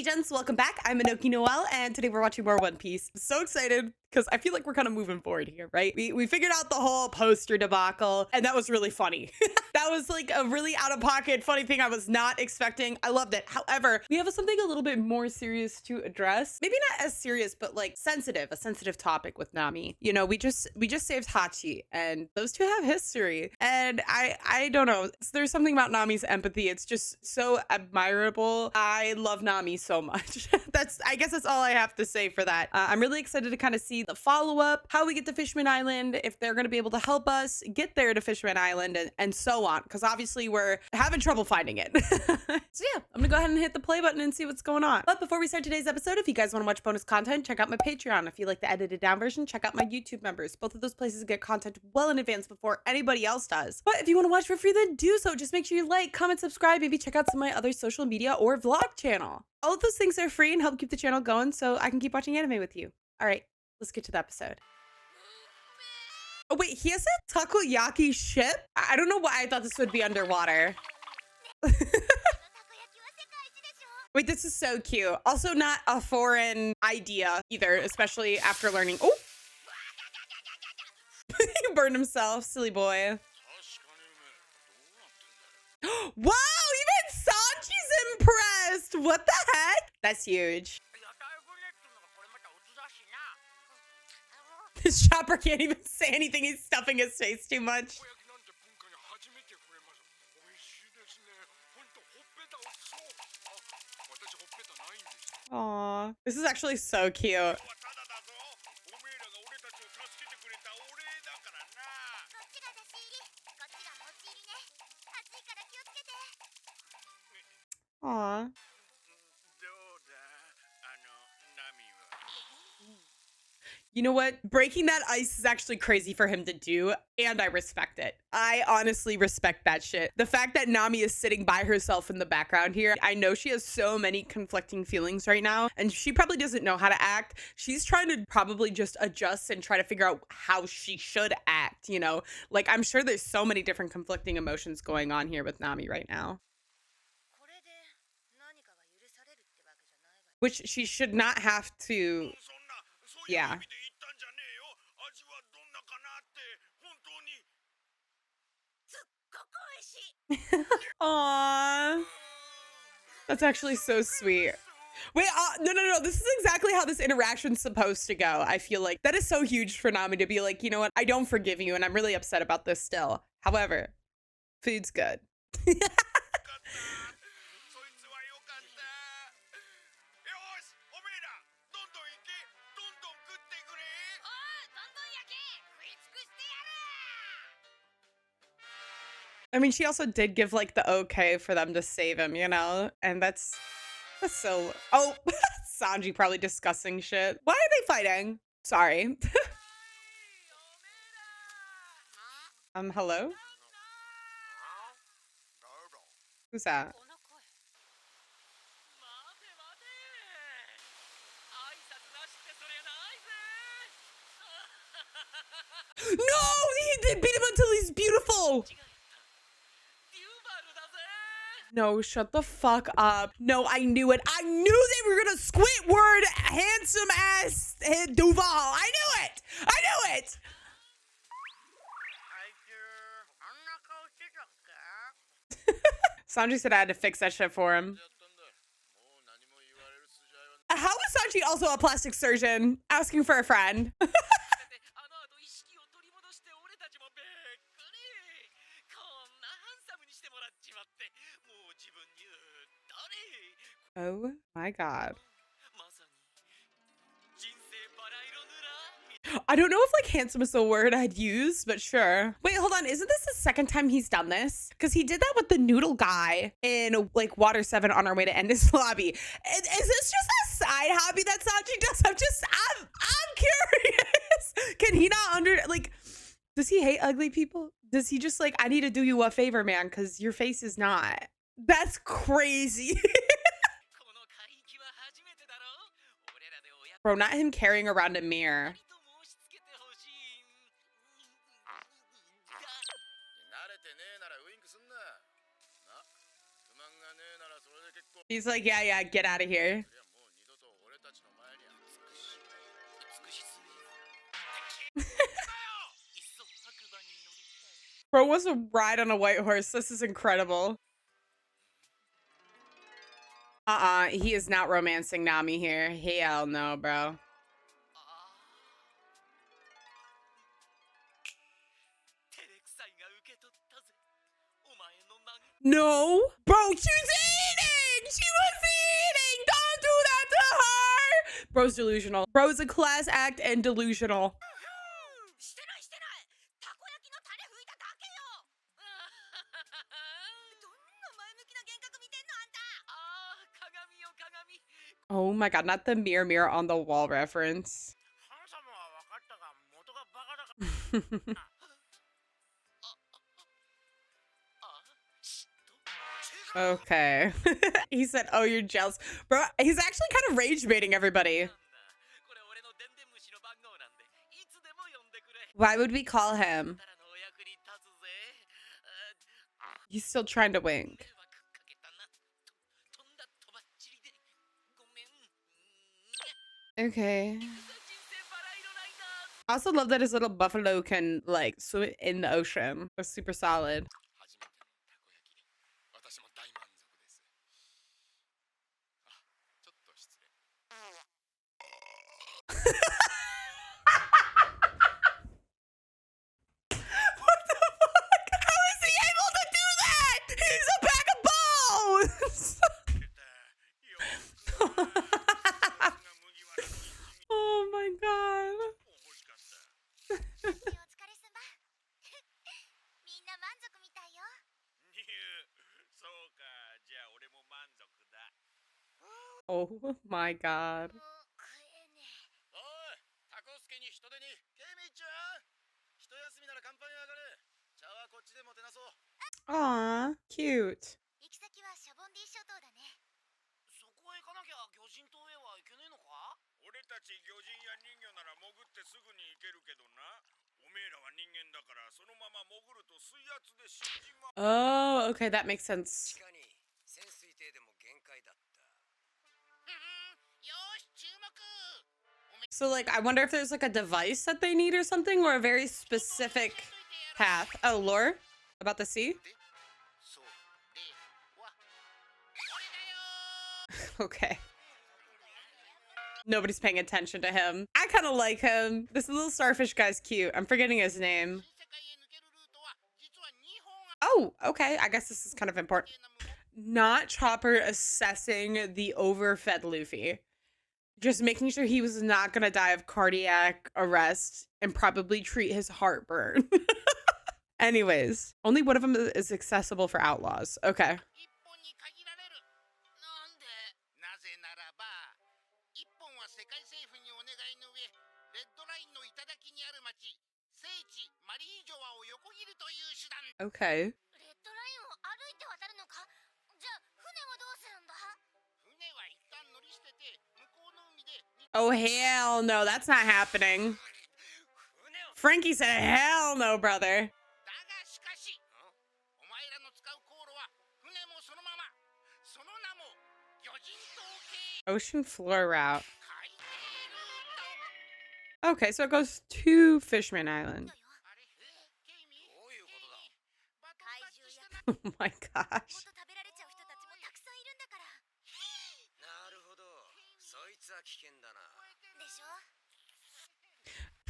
gents, welcome back. I'm IchinoseSound, and today we're watching more One Piece. So excited because I feel like we're kind of moving forward here, right? We figured out the whole poster debacle, and that was really funny. That was like a really out-of-pocket funny thing I was not expecting. I loved it. However, we have something a little bit more serious to address. Maybe not as serious, but like sensitive, a sensitive topic with Nami. You know, we just saved Hachi, and those two have history. And I don't know. There's something about Nami's empathy. It's just so admirable. I love Nami so much. I guess that's all I have to say for that. I'm really excited to kind of see the follow-up, how we get to Fishman Island, if they're going to be able to help us get there to Fishman Island, and so on, because obviously we're having trouble finding it. So yeah, I'm gonna go ahead and hit the play button and see what's going on. But before we start today's episode, if you guys want to watch bonus content, check out my Patreon. If you like the edited down version, check out my YouTube members. Both of those places get content well in advance before anybody else does. But if you want to watch for free, then do so. Just make sure you like, comment, subscribe, maybe check out some of my other social media or vlog channel. All of those things are free and help keep the channel going so I can keep watching anime with you. All right, let's get to the episode. Oh wait, he has a Takoyaki ship? I don't know why I thought this would be underwater. Wait, this is so cute. Also not a foreign idea either, especially after learning. Oh! He burned himself, silly boy. Wow, even Sanji's impressed. What the heck? That's huge. His chopper can't even say anything. He's stuffing his face too much. Aw, this is actually so cute. Aw. You know what? Breaking that ice is actually crazy for him to do, and I respect it. I honestly respect that shit. The fact that Nami is sitting by herself in the background here, I know she has so many conflicting feelings right now, and she probably doesn't know how to act. She's trying to probably just adjust and try to figure out how she should act, you know? Like, I'm sure there's so many different conflicting emotions going on here with Nami right now. Which she should not have to... Yeah. Aww. That's actually so sweet. Wait, no. This is exactly how this interaction's supposed to go. I feel like that is so huge for Nami to be like, you know what? I don't forgive you, and I'm really upset about this still. However, food's good. I mean, she also did give like the okay for them to save him, you know? And that's so... Oh, Sanji probably discussing shit. Why are they fighting? Sorry. Hello? Who's that? No! They beat him until he's beautiful! No, shut the fuck up. No, I knew it. I knew they were gonna Squidward handsome ass Duval. I knew it. I knew it. Sanji said I had to fix that shit for him. How is Sanji also a plastic surgeon asking for a friend? Oh my god. I don't know if like handsome is the word I'd use, but sure. Wait, hold on. Isn't this the second time he's done this? Because he did that with the noodle guy in like Water 7 on our way to Endless Lobby. Is this just a side hobby that Sanji does? I'm curious. Can he not does he hate ugly people? Does he just like, I need to do you a favor, man, because your face is not. That's crazy. Bro, not him carrying around a mirror. He's like, yeah, yeah, get out of here. Bro wants to ride on a white horse. This is incredible. He is not romancing Nami here. Hell no, bro. No. Bro, she was eating! She was eating! Don't do that to her! Bro's delusional. Bro's a class act and delusional. Oh my god, not the mirror mirror on the wall reference. Okay. He said, oh, you're jealous. Bro, he's actually kind of rage baiting everybody. Why would we call him? He's still trying to wink. Okay. I also love that his little buffalo can like swim in the ocean. That's super solid. What the fuck? How is he able to do that? He's a bag of bones! Oh my god. Oh my god. Aw, cute. Oh, okay, that makes sense. So, like, I wonder if there's like a device that they need or something, or a very specific path. Oh, lore about the sea? Okay. Nobody's paying attention to him. I kind of like him. This little starfish guy's cute. I'm forgetting his name. Oh, okay. I guess this is kind of important. Not Chopper assessing the overfed Luffy. Just making sure he was not going to die of cardiac arrest and probably treat his heartburn. Anyways, only one of them is accessible for outlaws. Okay. Okay. Oh, hell no. That's not happening. Frankie said, hell no, brother. Ocean floor route. Okay, so it goes to Fishman Island. Oh my gosh.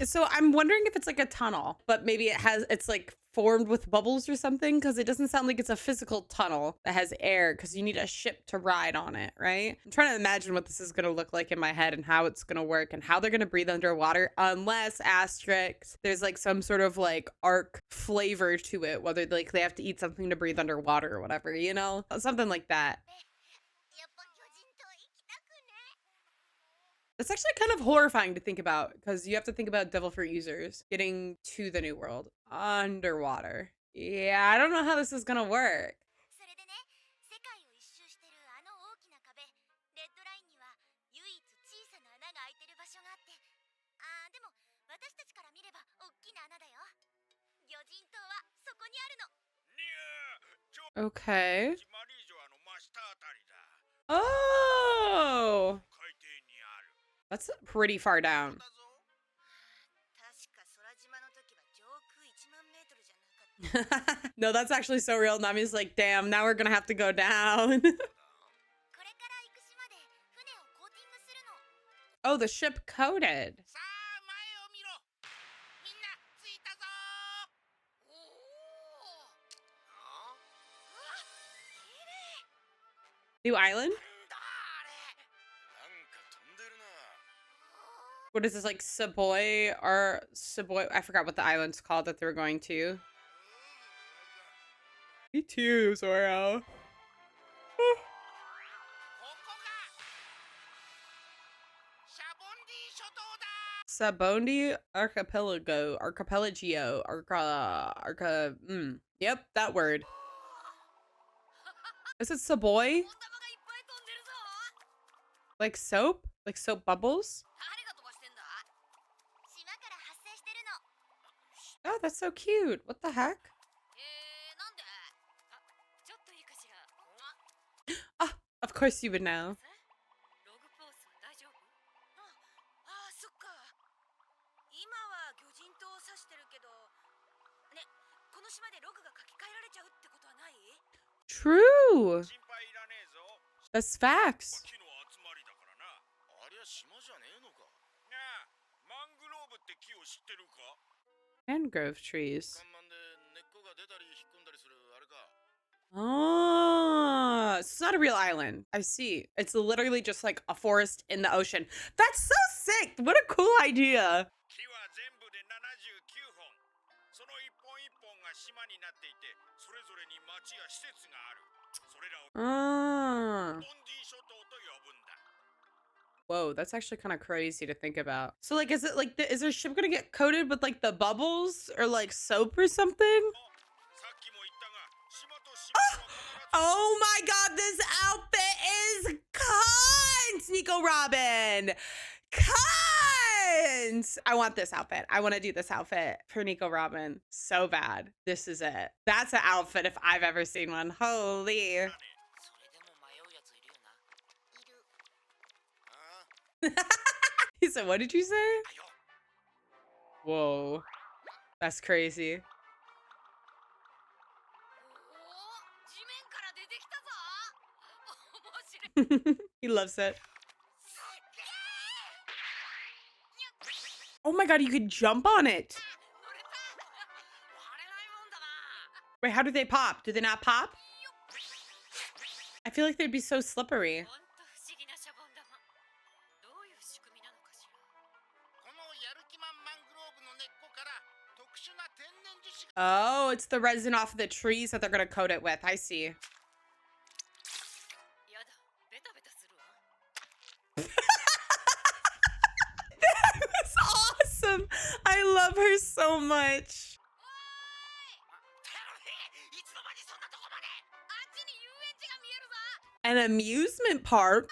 So I'm wondering if it's like a tunnel, but maybe it's like formed with bubbles or something, because it doesn't sound like it's a physical tunnel that has air, because you need a ship to ride on it, right? I'm trying to imagine what this is going to look like in my head and how it's going to work and how they're going to breathe underwater, unless asterisk there's like some sort of like arc flavor to it, whether like they have to eat something to breathe underwater or whatever, you know, something like that. It's actually kind of horrifying to think about, because you have to think about devil fruit users getting to the new world underwater. Yeah, I don't know how this is gonna work. Okay. Oh, that's pretty far down. No, that's actually so real. Nami's like, damn, now we're gonna have to go down. Oh, the ship coated. New island? What is this, like Saboy or Saboy? I forgot what the island's called that they were going to. Me too, Zoro. Sabaody archipelago, yep, that word. Is it Saboy? Like soap? Like soap bubbles? Oh, that's so cute. What the heck? Ah, of course you would know. True. That's facts. Mangrove trees. Oh, it's not a real island. I see. It's literally just like a forest in the ocean. That's so sick. What a cool idea. Ah. Whoa, that's actually kind of crazy to think about. So like, is it like, is their ship gonna get coated with like the bubbles or like soap or something? Oh my god, this outfit is cunt! Nico Robin! Cunt! I want this outfit. I want to do this outfit for Nico Robin so bad. This is it. That's an outfit if I've ever seen one. Holy. He said, what did you say? Whoa. That's crazy. He loves it. Oh my god, you could jump on it. Wait, how do they pop? Do they not pop? I feel like they'd be so slippery. Oh, it's the resin off of the trees that they're gonna coat it with. I see. That was awesome. I love her so much. An amusement park?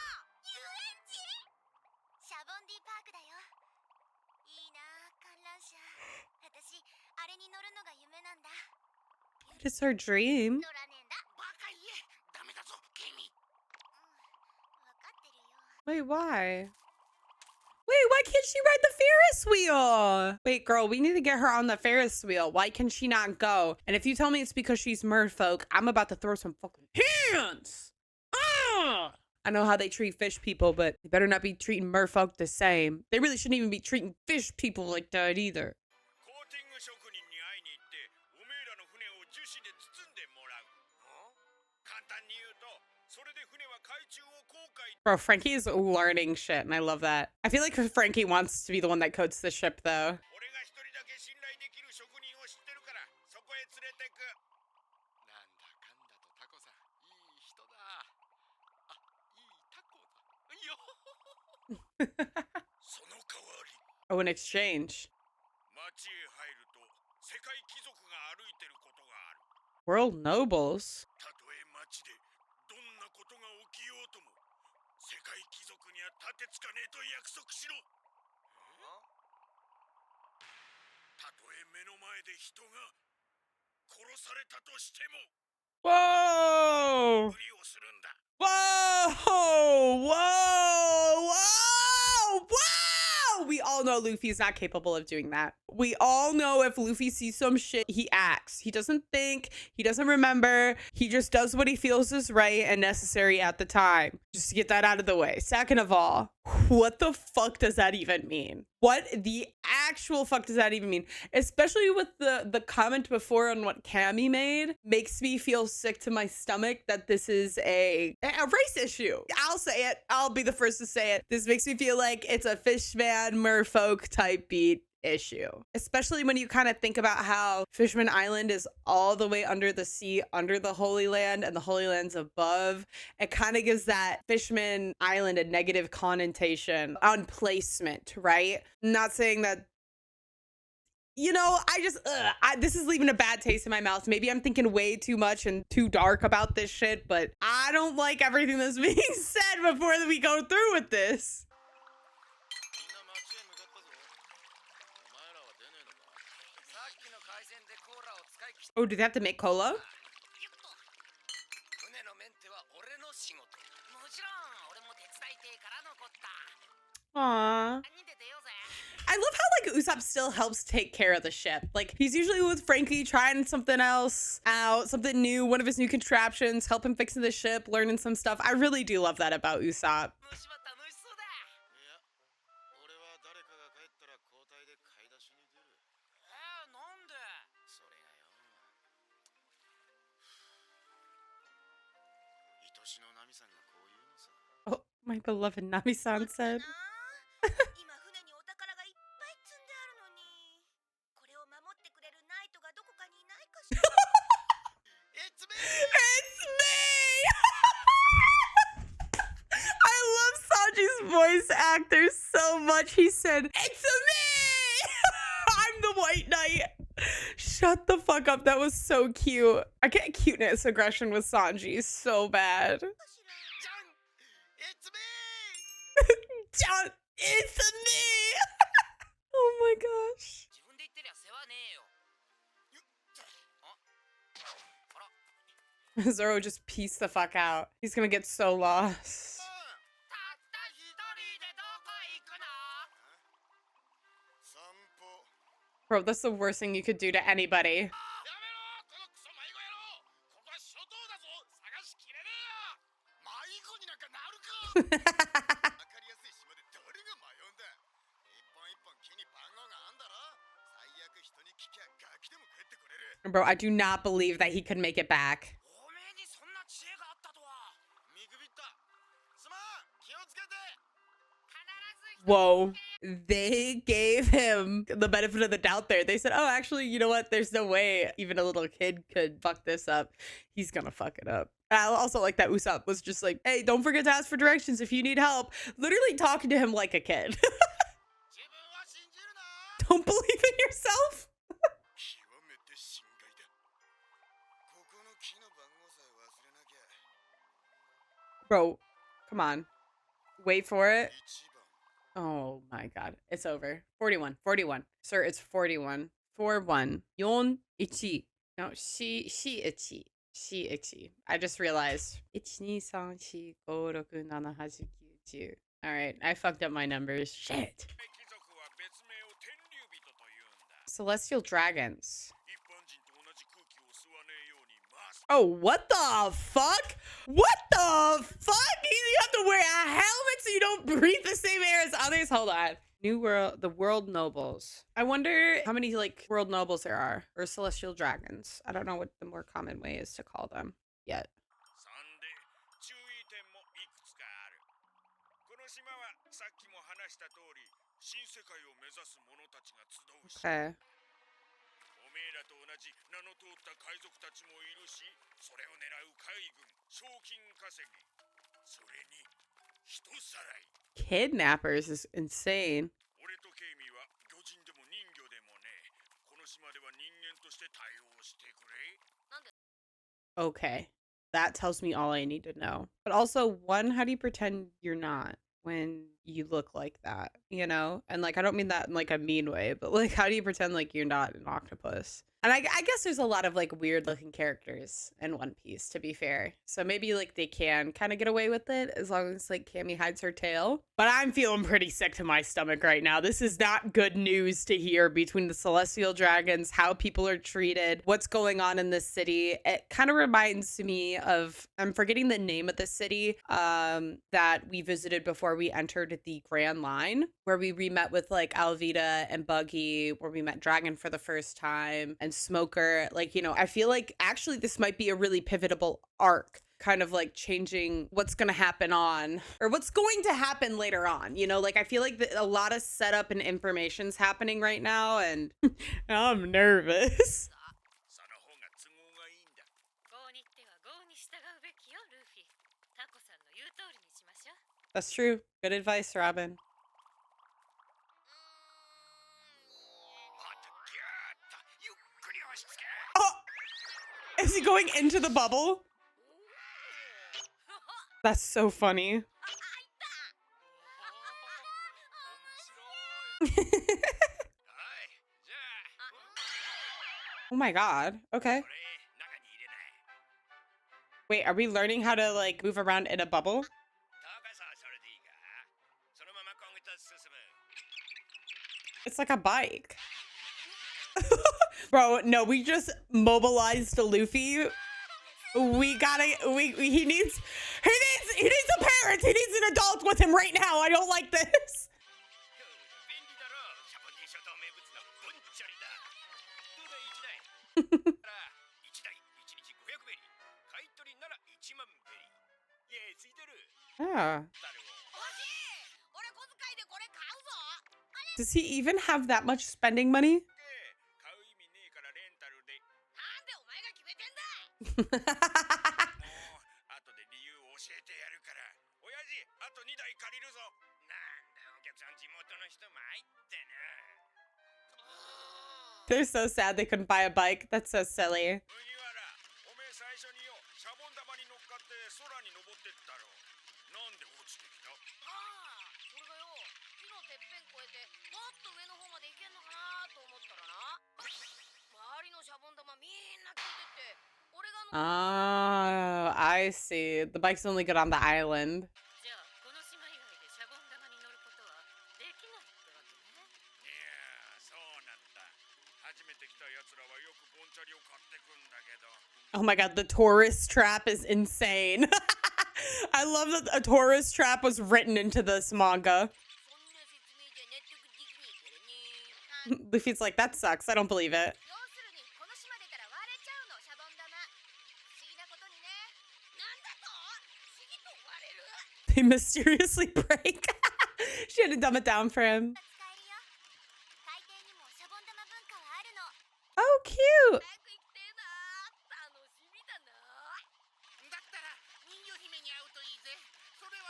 It's her dream. Wait, why? Wait, why can't she ride the Ferris wheel? Wait, girl, we need to get her on the Ferris wheel. Why can she not go? And if you tell me it's because she's merfolk, I'm about to throw some fucking hands. Ah! I know how they treat fish people, but they better not be treating merfolk the same. They really shouldn't even be treating fish people like that either. Bro, Frankie is learning shit, and I love that. I feel like Frankie wants to be the one that coats the ship, though. Oh, in exchange. World nobles? Whoa! Whoa! Whoa! Whoa! Whoa! We all know Luffy's not capable of doing that. We all know if Luffy sees some shit, he acts. He doesn't think, he doesn't remember. He just does what he feels is right and necessary at the time. Just to get that out of the way. Second of all, what the fuck does that even mean? What the actual fuck does that even mean? Especially with the comment before on what Cammy made, makes me feel sick to my stomach that this is a race issue. I'll say it. I'll be the first to say it. This makes me feel like it's a fishman merfolk type beat issue, especially when you kind of think about how Fishman Island is all the way under the sea, under the Holy Land, and the Holy Land's above. It kind of gives that Fishman Island a negative connotation on placement, right? Not saying that, you know, this is leaving a bad taste in my mouth. Maybe I'm thinking way too much and too dark about this shit, but I don't like everything that's being said before we go through with this. Oh, do they have to make cola? Aww. I love how like Usopp still helps take care of the ship. Like he's usually with Frankie trying something else out, something new, one of his new contraptions, helping fixing the ship, learning some stuff. I really do love that about Usopp. Oh, my beloved Nami-san said. It's me! I love Sanji's voice actor so much. He said, "It's me! I'm the White Knight." Shut the fuck up. That was so cute. I get cuteness aggression with Sanji so bad. It's me! John, it's me! Oh my gosh. Zoro just pieced the fuck out. He's gonna get so lost. Bro, that's the worst thing you could do to anybody. Bro, I do not believe that he could make it back. Whoa. They gave him the benefit of the doubt there. They said, oh, actually, you know what? There's no way even a little kid could fuck this up. He's gonna fuck it up. I also like that Usopp was just like, hey, don't forget to ask for directions if you need help. Literally talking to him like a kid. Don't believe in yourself? Bro, come on. Wait for it. Oh my god. It's over. 41. 41. Sir, it's 41. 41. Yon ichi. No, she ichi. She ichi. I just realized. 1,2,3,4,5,6,7,8,9,10. Alright, I fucked up my numbers. Shit. Celestial dragons. Oh, what the fuck? What the fuck? You have to wear a helmet so you don't breathe the same air as others? Hold on. New world, the world nobles. I wonder how many like world nobles there are, or celestial dragons. I don't know what the more common way is to call them yet. Okay. Kidnappers is insane. Okay, that tells me all I need to know. But also, one, how do you pretend you're not when you look like that, you know? And like, I don't mean that in like a mean way, but like, how do you pretend like you're not an octopus? And I guess there's a lot of like weird looking characters in One Piece, to be fair. So maybe like they can kind of get away with it as long as like Cammy hides her tail. But I'm feeling pretty sick to my stomach right now. This is not good news to hear between the celestial dragons, how people are treated, what's going on in this city. It kind of reminds me of, I'm forgetting the name of the city that we visited before we entered the Grand Line, where we met with like Alvida and Buggy, where we met Dragon for the first time, and Smoker. Like, you know, I feel like actually this might be a really pivotal arc, kind of like changing what's going to happen on, or what's going to happen later on. You know, like I feel like a lot of setup and information's happening right now, and I'm nervous. That's true. Good advice, Robin. Oh, is he going into the bubble? That's so funny. Oh my god. Okay. Wait, are we learning how to like move around in a bubble? It's like a bike. Bro, no, we just mobilized Luffy. We gotta, he needs a parent. He needs an adult with him right now. I don't like this. Ah. Does he even have that much spending money? They're so sad they couldn't buy a bike. That's so silly. Oh, I see. The bike's only good on the island. Oh my god, the tourist trap is insane. I love that a tourist trap was written into this manga. Luffy's like, that sucks. I don't believe it. They mysteriously break. She had to dumb it down for him. Oh, cute.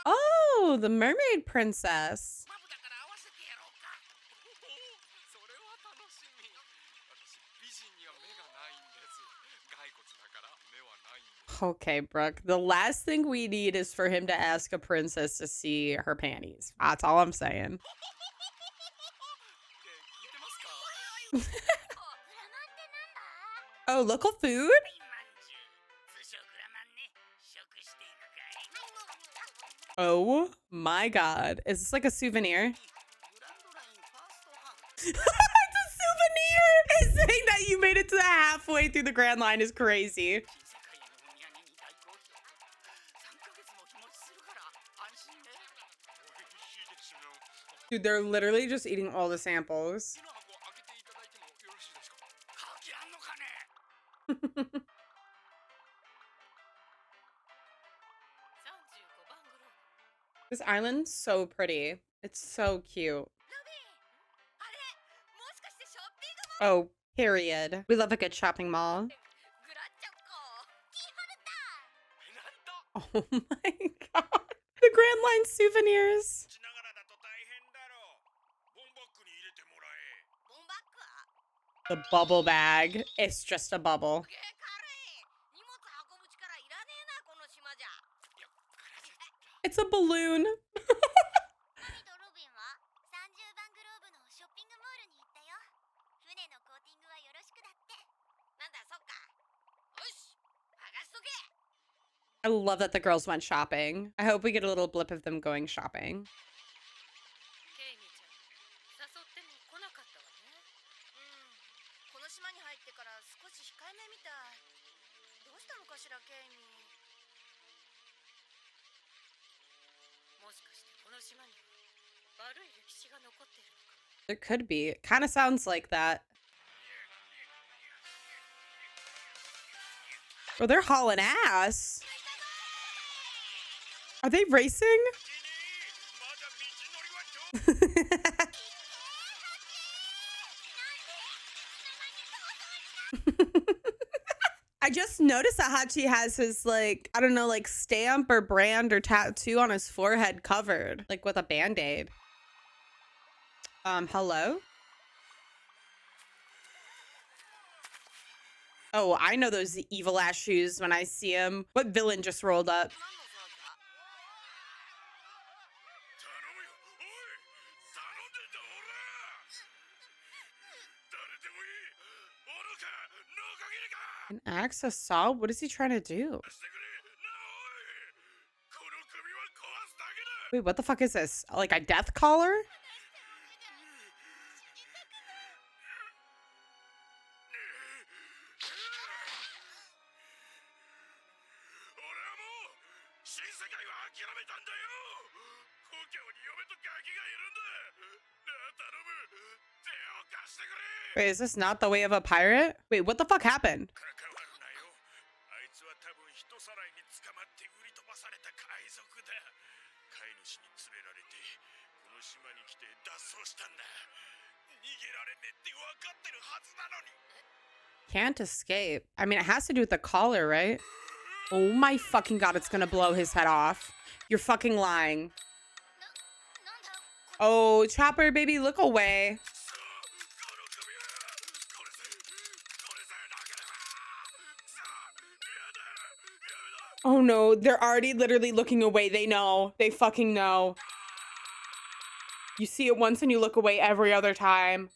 Oh, the mermaid princess. Okay, Brooke. The last thing we need is for him to ask a princess to see her panties. That's all I'm saying. Oh, local food? Oh my god. Is this like a souvenir? It's a souvenir! It's saying that you made it to the halfway through the Grand Line is crazy. Dude, they're literally just eating all the samples. This island's so pretty. It's so cute. Oh, period. We love a good shopping mall. Oh my god. The Grand Line souvenirs. The bubble bag. It's just a bubble. It's a balloon. I love that the girls went shopping. I hope we get a little blip of them going shopping. There could be. It kind of sounds like that. Oh, they're hauling ass. Are they racing? I just noticed that Hachi has his, like, I don't know, like stamp or brand or tattoo on his forehead covered, like with a band-aid. Hello? Oh, I know those evil ass shoes when I see them. What villain just rolled up? An access saw? What is he trying to do? Wait, what the fuck is this? Like a death collar? Wait, is this not the way of a pirate? Wait, what the fuck happened? Can't escape. I mean, it has to do with the collar, right? Oh my fucking god, it's gonna blow his head off. You're fucking lying. Oh, Chopper, baby, look away. Oh no, they're already literally looking away. They know. They fucking know. You see it once and you look away every other time.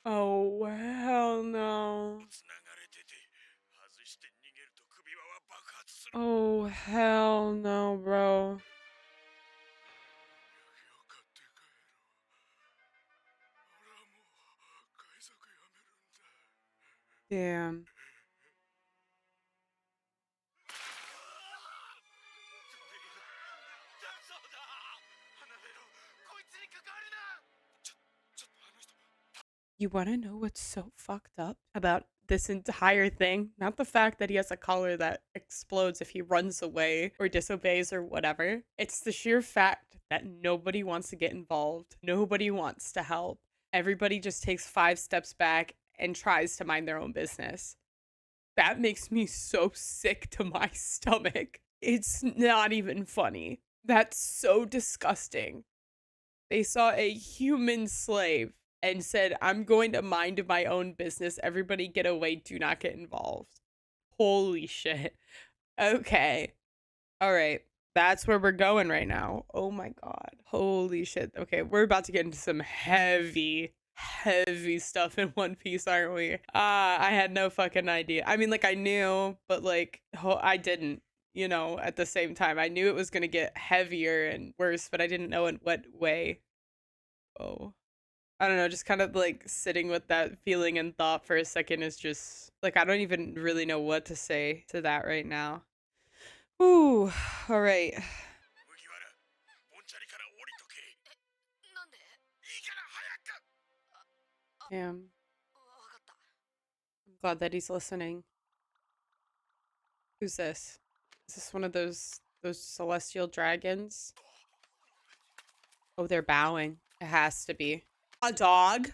Oh, hell no. Oh, hell no, bro. Damn. You want to know what's so fucked up about this entire thing? Not the fact that he has a collar that explodes if he runs away or disobeys or whatever. It's the sheer fact that nobody wants to get involved. Nobody wants to help. Everybody just takes 5 steps back and tries to mind their own business. That makes me so sick to my stomach. It's not even funny. That's so disgusting. They saw a human slave and said, I'm going to mind my own business. Everybody get away. Do not get involved. Holy shit. Okay. All right. That's where we're going right now. Oh my God. Holy shit. Okay. We're about to get into some heavy stuff in One Piece, aren't we? I had no fucking idea. I mean, like, I knew, but like, I didn't, you know, at the same time. I knew it was going to get heavier and worse, but I didn't know in what way. Oh. I don't know, just kind of like sitting with that feeling and thought for a second is just like, I don't even really know what to say to that right now. Ooh, all right. Damn. I'm glad that he's listening. Who's this? Is this one of those celestial dragons? Oh, they're bowing. It has to be. A dog?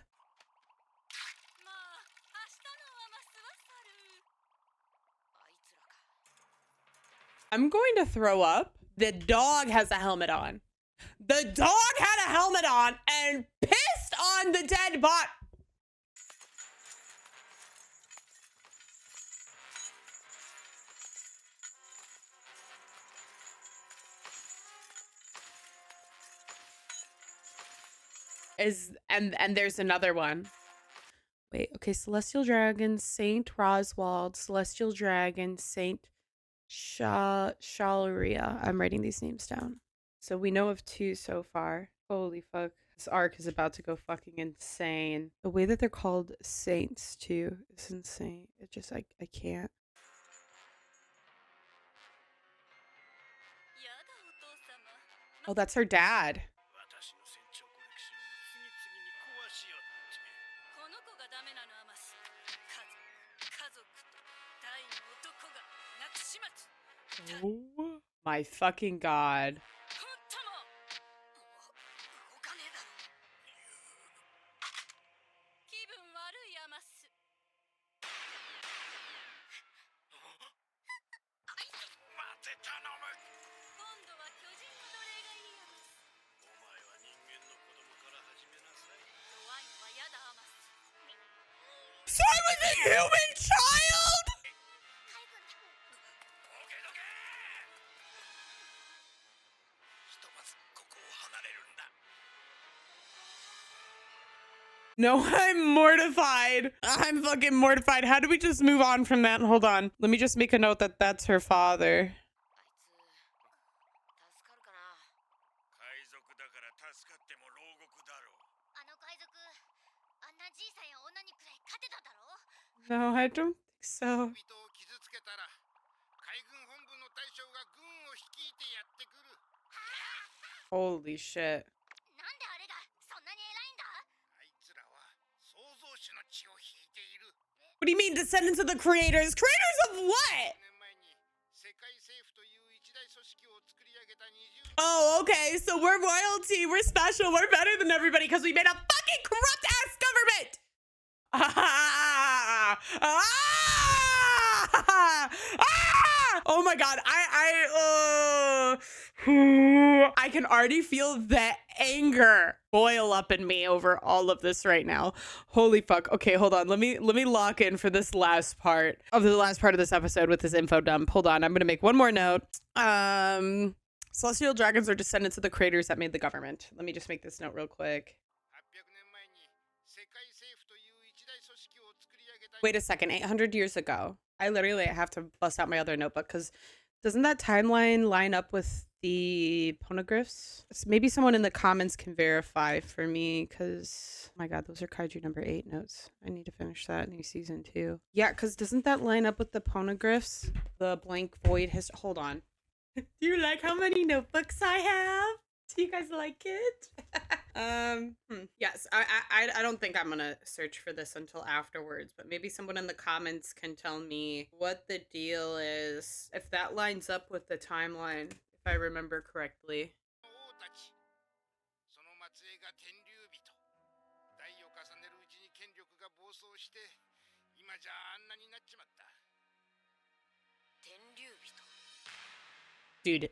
I'm going to throw up. The dog has a helmet on. The dog had a helmet on and pissed on the dead bot. and there's another one. Wait, okay, Celestial Dragon, Saint Roswald, Celestial Dragon, Saint Shalaria. I'm writing these names down. So we know of 2 so far. Holy fuck. This arc is about to go fucking insane. The way that they're called saints too is insane. It just I can't. Oh, that's her dad. Oh my fucking god. So I was a human child? No, I'm mortified. I'm fucking mortified. How do we just move on from that? Hold on. Let me just make a note that that's her father. No, I don't think so. Holy shit. What do you mean descendants of the creators? Creators of what? Oh, okay. So we're royalty. We're special. We're better than everybody because we made a fucking corrupt ass government. Oh my god. I can already feel the anger boil up in me over all of this right now. Holy fuck. Okay, hold on. Let me lock in for this last part of this episode with this info dump. Hold on. I'm gonna make one more note. Celestial dragons are descendants of the creators that made the government. Let me just make this note real quick. Wait a second, 800 years ago. I literally have to bust out my other notebook because doesn't that timeline line up with the poneglyphs? Maybe someone in the comments can verify for me because, oh my god, those are Kaiju number 8 notes. I need to finish that new season 2. Yeah, because doesn't that line up with the poneglyphs? The blank void history. Hold on. Do you like how many notebooks I have? Do you guys like it? Yes, I don't think I'm gonna search for this until afterwards, but maybe someone in the comments can tell me what the deal is, if that lines up with the timeline, if I remember correctly. Dude,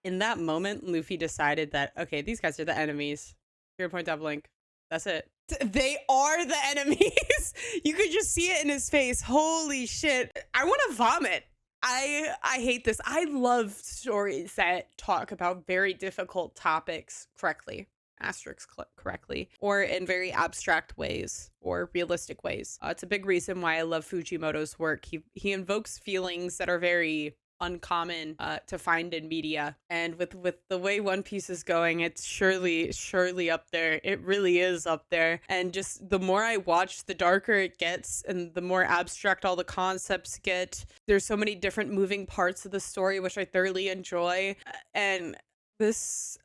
in that moment, Luffy decided that, okay, these guys are the enemies. Here, point out blank. That's it. They are the enemies. You could just see it in his face. Holy shit. I want to vomit. I hate this. I love stories that talk about very difficult topics correctly. Asterisk correctly, or in very abstract ways or realistic ways. It's a big reason why I love Fujimoto's work. He invokes feelings that are very uncommon to find in media, and with the way One Piece is going, it's surely up there. It really is up there. And just the more I watch, the darker it gets and the more abstract all the concepts get. There's so many different moving parts of the story which I thoroughly enjoy, and this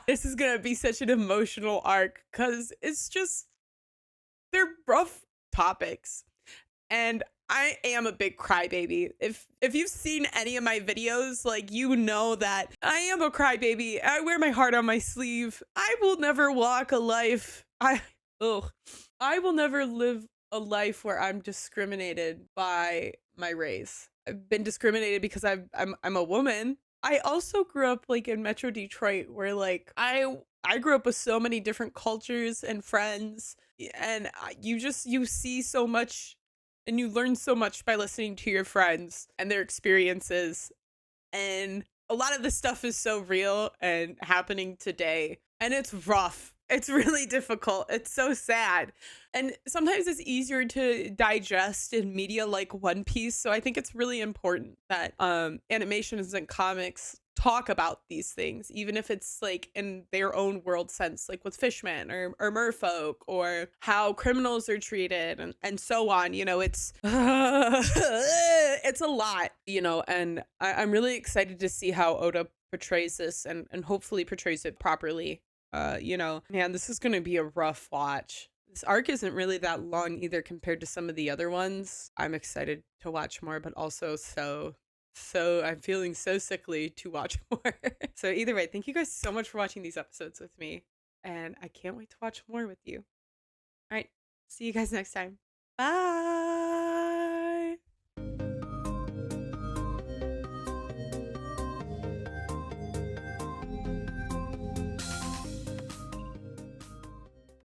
this is gonna be such an emotional arc because it's just, they're rough topics, and I am a big crybaby. If you've seen any of my videos, like, you know that I am a crybaby. I wear my heart on my sleeve. I will never walk a life. I will never live a life where I'm discriminated by my race. I've been discriminated because I'm a woman. I also grew up like in Metro Detroit, where like I grew up with so many different cultures and friends, and you see so much and you learn so much by listening to your friends and their experiences. And a lot of this stuff is so real and happening today. And it's rough. It's really difficult. It's so sad. And sometimes it's easier to digest in media like One Piece. So I think it's really important that animations and comics talk about these things, even if it's like in their own world sense, like with fishmen or merfolk, or how criminals are treated, and so on. You know, it's it's a lot, you know, and I'm really excited to see how Oda portrays this, and hopefully portrays it properly. You know, man, this is gonna be a rough watch. This arc isn't really that long either compared to some of the other ones. I'm excited to watch more, but also so I'm feeling so sickly to watch more. So either way, thank you guys so much for watching these episodes with me, and I can't wait to watch more with you. All right, see you guys next time. Bye.